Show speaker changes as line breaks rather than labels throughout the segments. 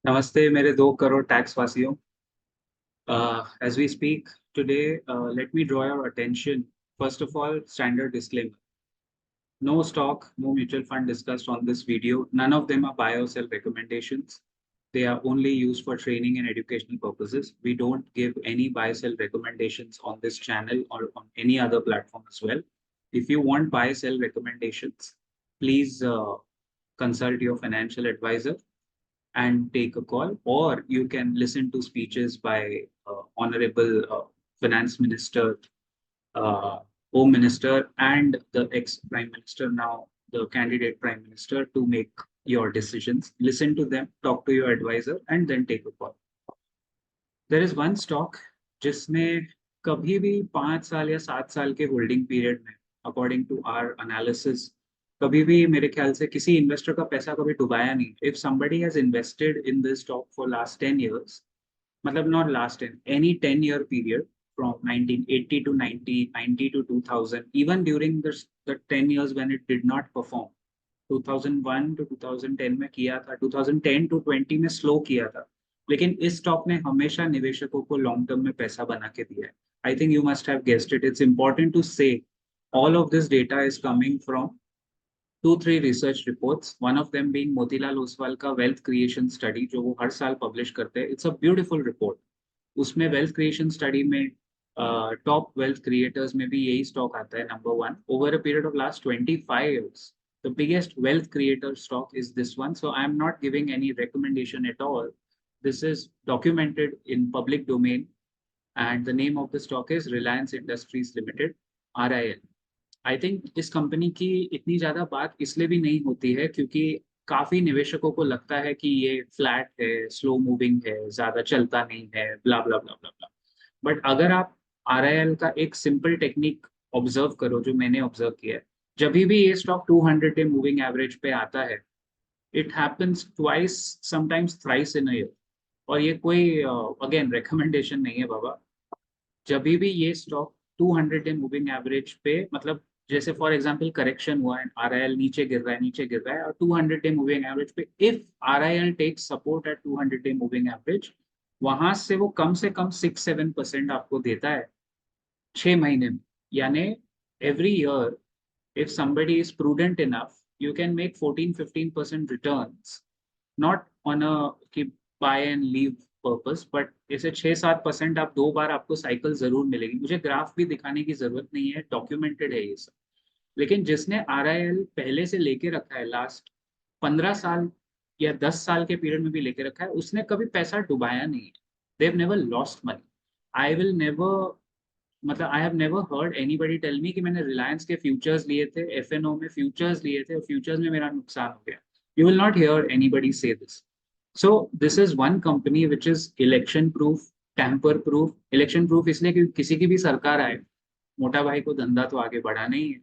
नमस्ते मेरे 2 करोड़ टैक्स वासियों। As we speak today, let me draw your attention. First of all, standard disclaimer. No stock, no mutual fund discussed on this video. None of them are buy or sell recommendations. They are only used for training and educational purposes. We don't give any buy sell recommendations on this channel or on any other platform as well. If you want buy sell recommendations, please consult your financial advisor and take a call, or you can listen to speeches by Honorable Finance Minister, uh, Home Minister, and the ex Prime Minister, now the candidate Prime Minister, to make your decisions. Listen to them, talk to your advisor, and then take a call. There is one stock जिसने कभी भी 5 साल या 7 साल के holding period में, according to our analysis, कभी भी मेरे ख्याल से किसी इन्वेस्टर का पैसा कभी डुबाया नहीं. If somebody has invested in this stock for last 10 years, मतलब not last 10, any 10-year period from 1980 to 90 to 2000, even during the 10 years when it did not perform, 2001 to 2010 में किया था, 2010 to 20 में स्लो किया था, लेकिन इस स्टॉक ने हमेशा निवेशकों को लॉन्ग टर्म में पैसा बना के दिया है. I think you must have guessed it. It's important to say all of this data is coming from 2-3 research reports, one of them being Motilal Oswal का wealth creation study जो वो हर साल publish करते हैं. It's a beautiful report. उसमें wealth creation study में top wealth creators में भी यही stock आता है number 1. Over a period of last 25 years, the biggest wealth creator stock is this one. So I'm not giving any recommendation at all. This is documented in public domain, and the name of the stock is Reliance Industries Limited, RIL. I think इस company की इतनी ज्यादा बात इसलिए भी नहीं होती है क्योंकि काफी निवेशकों को लगता है कि ये फ्लैट है, स्लो मूविंग है, ज्यादा चलता नहीं है, ब्ला ब्ला ब्ला ब्ला ब्ला. बट अगर आप आरआईएल का एक सिंपल टेक्निक ऑब्जर्व करो, जो मैंने ऑब्जर्व किया है, जब भी ये स्टॉक 200 डे मूविंग एवरेज पे आता है, it happens twice, sometimes thrice in a year. और ये कोई अगेन रिकमेंडेशन नहीं है बाबा. जब भी ये स्टॉक 200 डे मूविंग एवरेज पे, मतलब जैसे फॉर एग्जांपल करेक्शन हुआ है, आरआईएल नीचे गिर रहा है, नीचे गिर रहा है, और 200 डे मूविंग एवरेज पे if RIL takes support at 200 day moving average, वहां से कम 6-7% आपको देता है 6 महीने में. यानी every year, if somebody is prudent enough, you can make 14-15% returns, not on a कि buy and leave purpose, but इसे 6-7% आप 2 बार आपको साइकिल जरूर मिलेगी. मुझे ग्राफ भी दिखाने की जरूरत नहीं है, डॉक्यूमेंटेड है ये सब. लेकिन जिसने आरआईएल पहले से लेके रखा है, लास्ट 15 साल या 10 साल के पीरियड में भी लेके रखा है, उसने कभी पैसा डुबाया नहीं है. They have never lost money. I will never, मतलब I have never heard anybody tell me कि मैंने रिलायंस के फ्यूचर्स लिए थे, एफएनओ में फ्यूचर्स लिए थे और फ्यूचर्स में मेरा नुकसान हो गया. You will not here anybody से this. So this is one company which is election proof, tamper proof. Election proof इसलिए कि किसी की भी सरकार आए, मोटा भाई को धंधा तो आगे बढ़ाना ही है.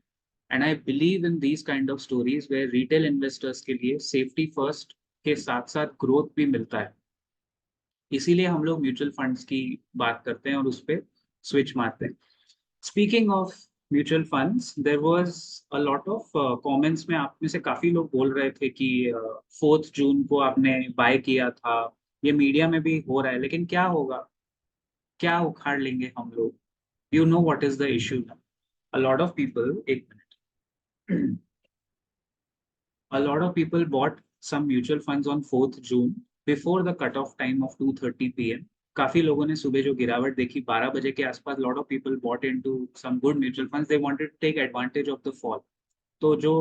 And I believe in these kind of stories where retail investors के लिए safety first के साथ साथ growth भी मिलता है. इसीलिए हम लोग म्यूचुअल फंड्स की बात करते हैं और उस पर स्विच मारते हैं. Speaking of mutual funds, there was a lot of comments में आप में से काफी लोग बोल रहे थे कि 4 जून को आपने बाय किया था. ये मीडिया में भी हो रहा है, लेकिन क्या होगा, क्या उखाड़ लेंगे हम लोग. You know what is the issue ना. अ लॉट ऑफ पीपल, एक minute, a lot of people bought some mutual funds on 4th June before the cutoff time of 2:30 p.m. काफी लोगों ने सुबह जो गिरावट देखी 12 बजे के आसपास, lot of people bought into some good mutual funds. They wanted to take advantage of the fall. तो जो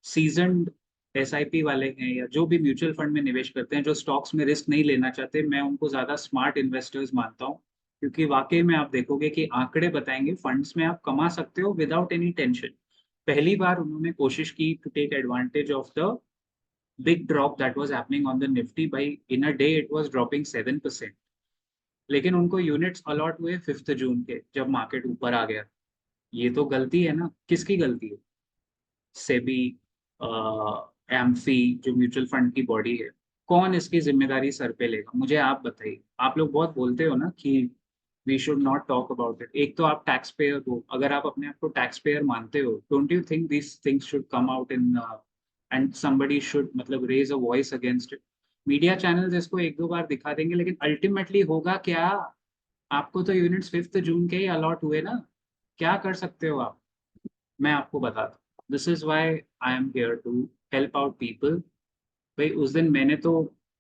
seasoned SIP वाले हैं या जो भी म्यूचुअल फंड में निवेश करते हैं, जो स्टॉक्स में रिस्क नहीं लेना चाहते, मैं उनको ज्यादा स्मार्ट इन्वेस्टर्स मानता हूँ. क्योंकि वाकई में आप देखोगे कि आंकड़े बताएंगे फंड्स में आप कमा सकते हो विदाउट एनी टेंशन. पहली बार उन्होंने कोशिश की to take advantage of the big drop that was happening on the Nifty. By in a day it was dropping 7%. लेकिन उनको यूनिट्स अलॉट हुए 5 जून के, जब मार्केट ऊपर आ गया. ये तो गलती है ना, किसकी गलती है? सेबी, एम्फी, जो म्यूचुअल फंड की बॉडी है, कौन इसकी जिम्मेदारी सर पे लेगा? मुझे आप बताइए. आप लोग बहुत बोलते हो ना कि we should not talk about it. एक तो आप टैक्स पेयर हो, अगर आप अपने आप को टैक्स पेयर मानते हो, don't you think this things should come out in and somebody should मतलब raise a voice against it? Media channels इसको एक दो बार दिखा देंगे, लेकिन अल्टीमेटली होगा क्या? आपको तो यूनिट्स 5 जून के ही अलॉट हुए ना, क्या कर सकते हो आप? मैं आपको बताता हूँ, this is why I am here to help out people. भाई उस दिन मैंने तो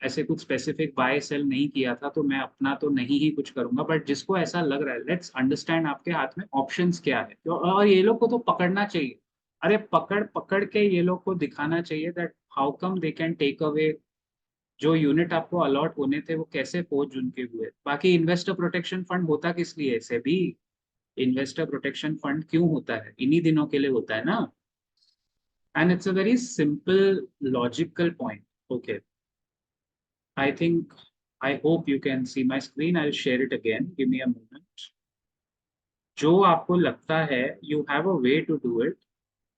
ऐसे कुछ स्पेसिफिक बाय सेल नहीं किया था, तो मैं अपना तो नहीं ही कुछ करूंगा, बट जिसको ऐसा लग रहा है, लेट्स अंडरस्टैंड आपके हाथ में ऑप्शंस क्या है, और ये लोग को तो पकड़ना चाहिए। अरे पकड़ पकड़ के ये लोग को दिखाना चाहिए that how come they can take away जो यूनिट आपको अलॉट होने थे, वो कैसे 4 जून के हुए। बाकी इन्वेस्टर प्रोटेक्शन फंड होता किस लिए है? सेबी इन्वेस्टर प्रोटेक्शन फंड क्यों होता है? इन्हीं दिनों के लिए होता है ना। And it's a very simple logical point. Okay, I think, I hope you can see my screen. I'll share it again. Give me a moment. जो आपको लगता है you have a way to do it,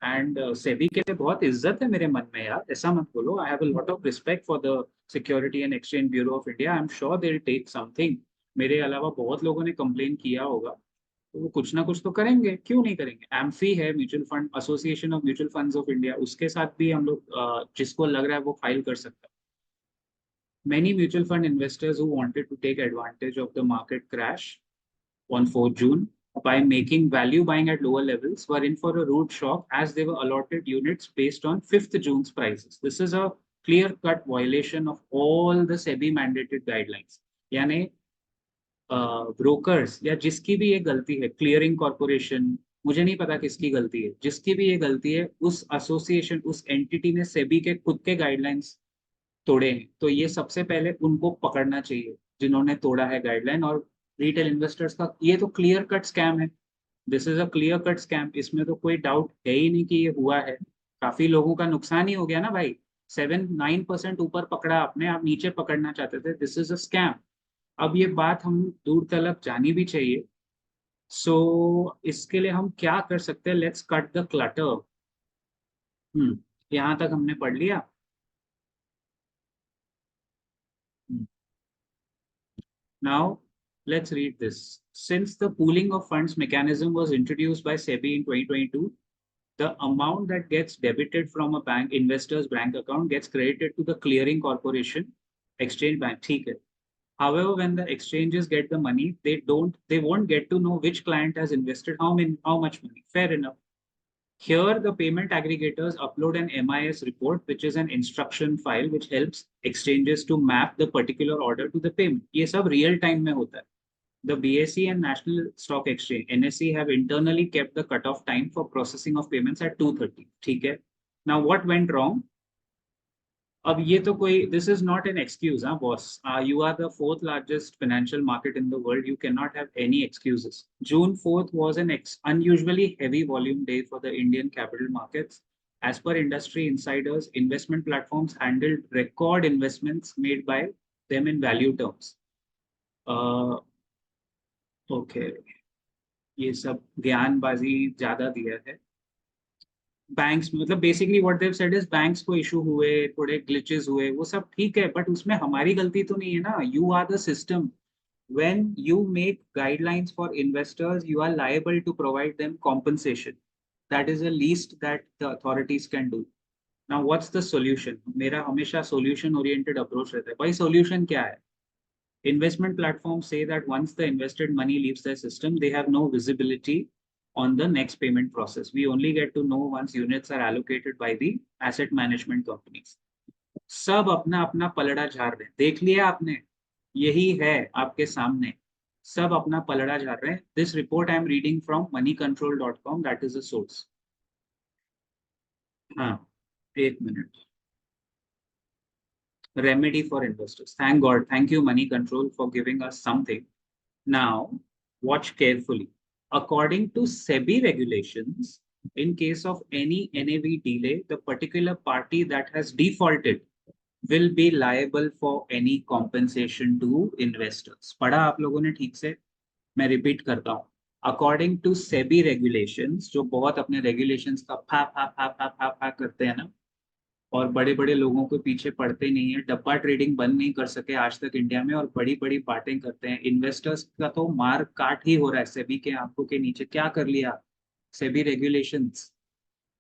and SEBI के लिए बहुत इज्जत है मेरे मन में यार, ऐसा मत बोलो। I have a lot of respect for the security and exchange bureau of India. I am sure they will take something. मेरे अलावा बहुत लोगों ने कंप्लेन किया होगा, तो वो कुछ ना कुछ तो करेंगे, क्यों नहीं करेंगे। एम्फी है, mutual fund association of mutual funds of India, उसके साथ भी हम लोग जिसको लग रहा है वो फाइल कर सकता है। Many mutual fund investors who wanted to take advantage of the market crash on 4th June by making value buying at lower levels were in for a rude shock as they were allotted units based on 5th June's prices. This is a clear-cut violation of all the SEBI mandated guidelines. यानी brokers या जिसकी भी ये गलती है, clearing corporation, मुझे नहीं पता किसकी गलती है, जिसकी भी ये गलती है, उस एसोसिएशन उस एंटिटी ने सेबी के खुद के गाइडलाइंस तोड़े हैं, तो ये सबसे पहले उनको पकड़ना चाहिए जिन्होंने तोड़ा है गाइडलाइन। और रिटेल इन्वेस्टर्स का ये तो क्लियर कट स्कैम है। This is a clear cut scam, इसमें तो कोई डाउट है ही नहीं कि ये हुआ है। काफी लोगों का नुकसान ही हो गया ना भाई। 7-9% ऊपर पकड़ा आपने, आप नीचे पकड़ना चाहते थे। This is a scam. अब ये बात हम दूर तलक जानी भी चाहिए। सो इसके लिए हम क्या कर सकते हैं? Let's cut the clutter. यहाँ तक हमने पढ़ लिया। Now, let's read this. Since the pooling of funds mechanism was introduced by SEBI in 2022, the amount that gets debited from a bank investor's bank account gets credited to the clearing corporation, exchange bank. ठीक है. However, when the exchanges get the money, they won't get to know which client has invested how much money. Fair enough. Here, the payment aggregators upload an MIS report, which is an instruction file which helps exchanges to map the particular order to the payment. ये सब real time में होता है. The BSE and National Stock Exchange (NSE) have internally kept the cutoff time for processing of payments at 2:30. ठीक है. Now what went wrong? अब ये तो कोई, this is not an excuse, हाँ boss. You are the fourth largest financial market in the world. You cannot have any excuses. June 4th was an unusually heavy volume day for the Indian capital markets. As per industry insiders, investment platforms handled record investments made by them in value terms. Okay, ये सब ज्ञानबाजी ज्यादा दिया है। Banks मतलब basically what they said is banks को issue हुए, थोड़े glitches हुए, वो सब ठीक है, बट उसमें हमारी गलती तो नहीं है ना। You are the system. when you make guidelines for investors, you are liable to provide them compensation. That is the least that the authorities can do. Now what's the solution? मेरा हमेशा solution oriented approach रहता है भाई। solution क्या है? Investment platforms say that once the invested money leaves their system, they have no visibility on the next payment process. We only get to know once units are allocated by the asset management companies. सब अपना अपना पलड़ा झाड़ रहे हैं, देख लिया आपने? यही है आपके सामने। सब अपना पलड़ा झाड़ रहे हैं। This report I am reading from moneycontrol.com, that is a source. हाँ, एक minute. Remedy for investors. Thank God. Thank you, Money Control, for giving us something. Now, watch carefully. According to SEBI regulations, in case of any NAV delay, the particular party that has defaulted will be liable for any compensation to investors. पढ़ा आप लोगों ने ठीक से? मैं repeat करता हूँ। According to SEBI regulations, जो बहुत अपने regulations का फा करते हैं ना, और बड़े बड़े लोगों के पीछे पड़ते नहीं है। डब्बा ट्रेडिंग बंद नहीं कर सके आज तक इंडिया में, और बड़ी बड़ी बातें करते हैं। इन्वेस्टर्स का तो मार काट ही हो रहा है सेबी के आंखों के नीचे। क्या कर लिया SEBI regulations?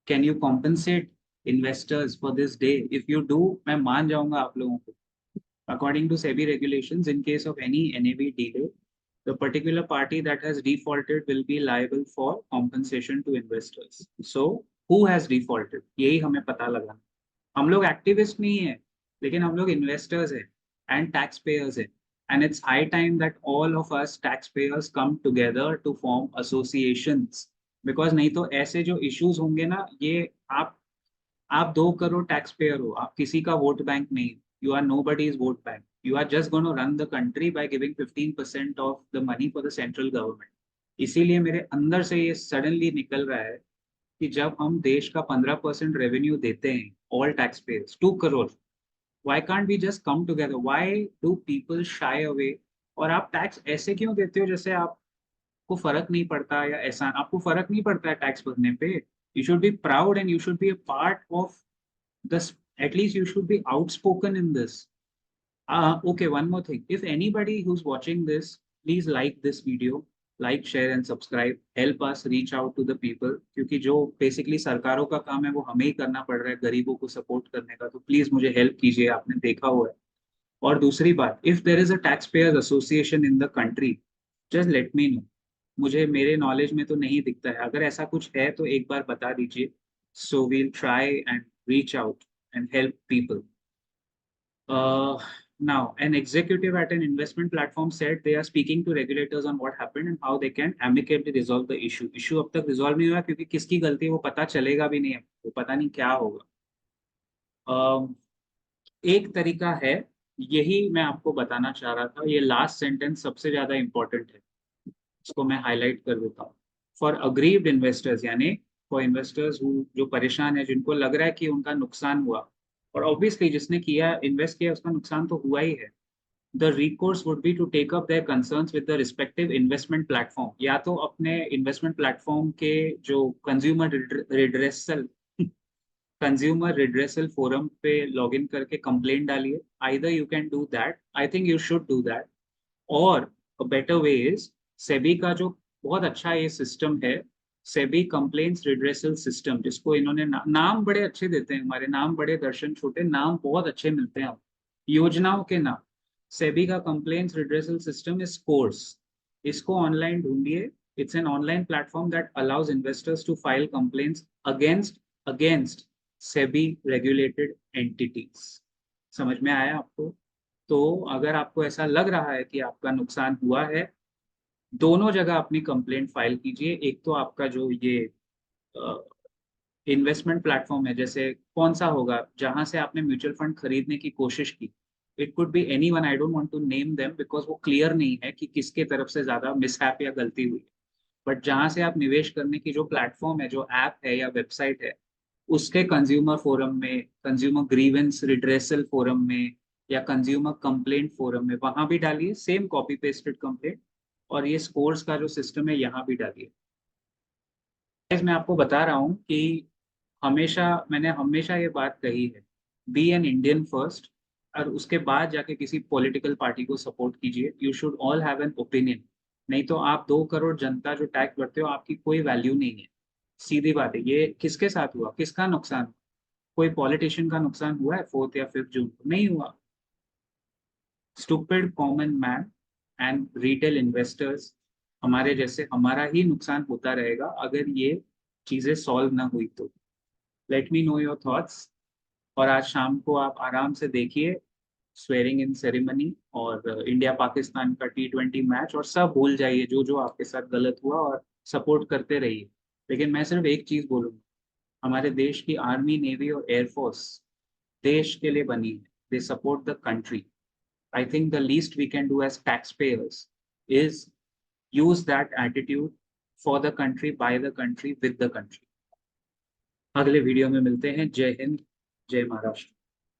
Can you compensate investors for this day? If you do, मैं मान जाऊंगा आप लोगों को। According to SEBI regulations, in case of any NAV delay, the particular party that has defaulted will be liable for compensation to investors. So who has defaulted? यही हमें पता लगा. हम लोग एक्टिविस्ट नहीं है, लेकिन हम लोग इन्वेस्टर्स हैं एंड टैक्स पेयर्स हैं. And it's high time that all of us taxpayers come together to form associations. Because नहीं तो ऐसे जो issues होंगे ना, ये आप 2 करोड़ टैक्स पेयर हो, आप किसी का वोट बैंक नहीं. You are nobody's vote bank. You are just going to run the country by giving 15% of the money for the central government. इसीलिए मेरे अंदर से ये सडनली निकल रहा है कि जब हम देश का 15% रेवेन्यू देते हैं, all tax payers 2 crore, why can't we just come together? Why do people shy away? और आप टैक्स ऐसे क्यों देते हो जैसे आपको फर्क नहीं पड़ता, या ऐसा आपको फर्क नहीं पड़ता है टैक्स भरने पे? You should be proud and you should be a part of this. At least you should be outspoken in this. Okay, one more thing. If anybody who's watching this, please like this video, like, share and subscribe. Help us reach out to the people. क्योंकि जो basically सरकारों का काम है वो हमें ही करना पड़ रहा है गरीबों को सपोर्ट करने का. तो प्लीज मुझे हेल्प कीजिए, आपने देखा हुआ है. और दूसरी बात, if there is a tax payers association in the country, just let me know. मुझे मेरे नॉलेज में तो नहीं दिखता है. अगर ऐसा कुछ है तो एक बार बता दीजिए. So we'll try and reach out and help people. Now, an executive at an investment platform said they are speaking to regulators on what happened and how they can amicably resolve the issue. Issue अब तक resolve नहीं हुआ क्योंकि किसकी गलती है वो पता चलेगा भी नहीं, वो पता नहीं क्या होगा. एक तरीका है, यही मैं आपको बताना चाह रहा था. ये लास्ट सेंटेंस सबसे ज्यादा इंपॉर्टेंट है, इसको मैं हाईलाइट कर देता हूँ. फॉर अग्रीव्ड इन्वेस्टर्स, यानी फॉर इन्वेस्टर्स जो परेशान है, जिनको लग रहा है कि उनका नुकसान हुआ, और ऑब्वियसली जिसने किया, इन्वेस्ट किया, उसका नुकसान तो हुआ ही है. The recourse would be to take up their concerns with the respective investment platform. या तो अपने इन्वेस्टमेंट प्लेटफॉर्म के जो कंज्यूमर रिड्रेसल फोरम पे लॉग इन करके कंप्लेंट डालिए. Either you can do that, I think you should do that. और a better way is SEBI का जो बहुत अच्छा ये सिस्टम है, सेबी कंप्लेंट्स रिड्रेसल सिस्टम, जिसको इन्होंने नाम बड़े अच्छे देते हैं. हमारे नाम बड़े, दर्शन छोटे, नाम बहुत अच्छे मिलते हैं योजनाओं के नाम. सेबी का complaints redressal system is SCORES. इसको ऑनलाइन ढूंढिए. It's an online platform that allows investors to file complaints against SEBI regulated entities. समझ में आया आपको? तो अगर आपको ऐसा लग रहा है कि आपका नुकसान हुआ है, दोनों जगह अपनी कंप्लेंट फाइल कीजिए. एक तो आपका जो ये इन्वेस्टमेंट प्लेटफॉर्म है, जैसे कौन सा होगा जहां से आपने म्यूचुअल फंड खरीदने की कोशिश की. It could be any one, I don't want to name them because वो क्लियर नहीं है कि किसके तरफ से ज्यादा मिसहैप या गलती हुई. बट जहां से आप निवेश करने की जो प्लेटफॉर्म है, जो ऐप है या वेबसाइट है, उसके कंज्यूमर फोरम में, कंज्यूमर ग्रीवेंस रिड्रेसल फोरम में, या कंज्यूमर कंप्लेंट फोरम में, वहां भी डालिए सेम कॉपी पेस्टेड कंप्लेंट. और ये स्कोर्स का जो सिस्टम है यहाँ भी डालिए. मैं आपको बता रहा हूँ कि मैंने हमेशा ये बात कही है, बी एन इंडियन फर्स्ट, और उसके बाद जाके किसी पॉलिटिकल पार्टी को सपोर्ट कीजिए. You should all have an opinion. नहीं तो आप 2 करोड़ जनता जो टैक्स भरते हो, आपकी कोई वैल्यू नहीं है. सीधी बात है. ये किसके साथ हुआ, किसका नुकसान? कोई पॉलिटिशियन का नुकसान हुआ है 4 या 5 जून को? नहीं हुआ. Stupid common man and retail investors, हमारे जैसे, हमारा ही नुकसान होता रहेगा अगर ये चीजें सॉल्व ना हुई तो. Let me know your thoughts. और आज शाम को आप आराम से देखिए स्वेरिंग इन सेरेमनी और इंडिया पाकिस्तान का T20 मैच, और सब भूल जाइए जो जो आपके साथ गलत हुआ, और सपोर्ट करते रहिए. लेकिन मैं सिर्फ एक चीज बोलूंगा, हमारे देश की आर्मी, नेवी और एयरफोर्स देश के लिए बनी है. They support the country. I think the least we can do as taxpayers is use that attitude for the country, by the country, with the country. अगले वीडियो में मिलते हैं. जय हिंद, जय महाराष्ट्र.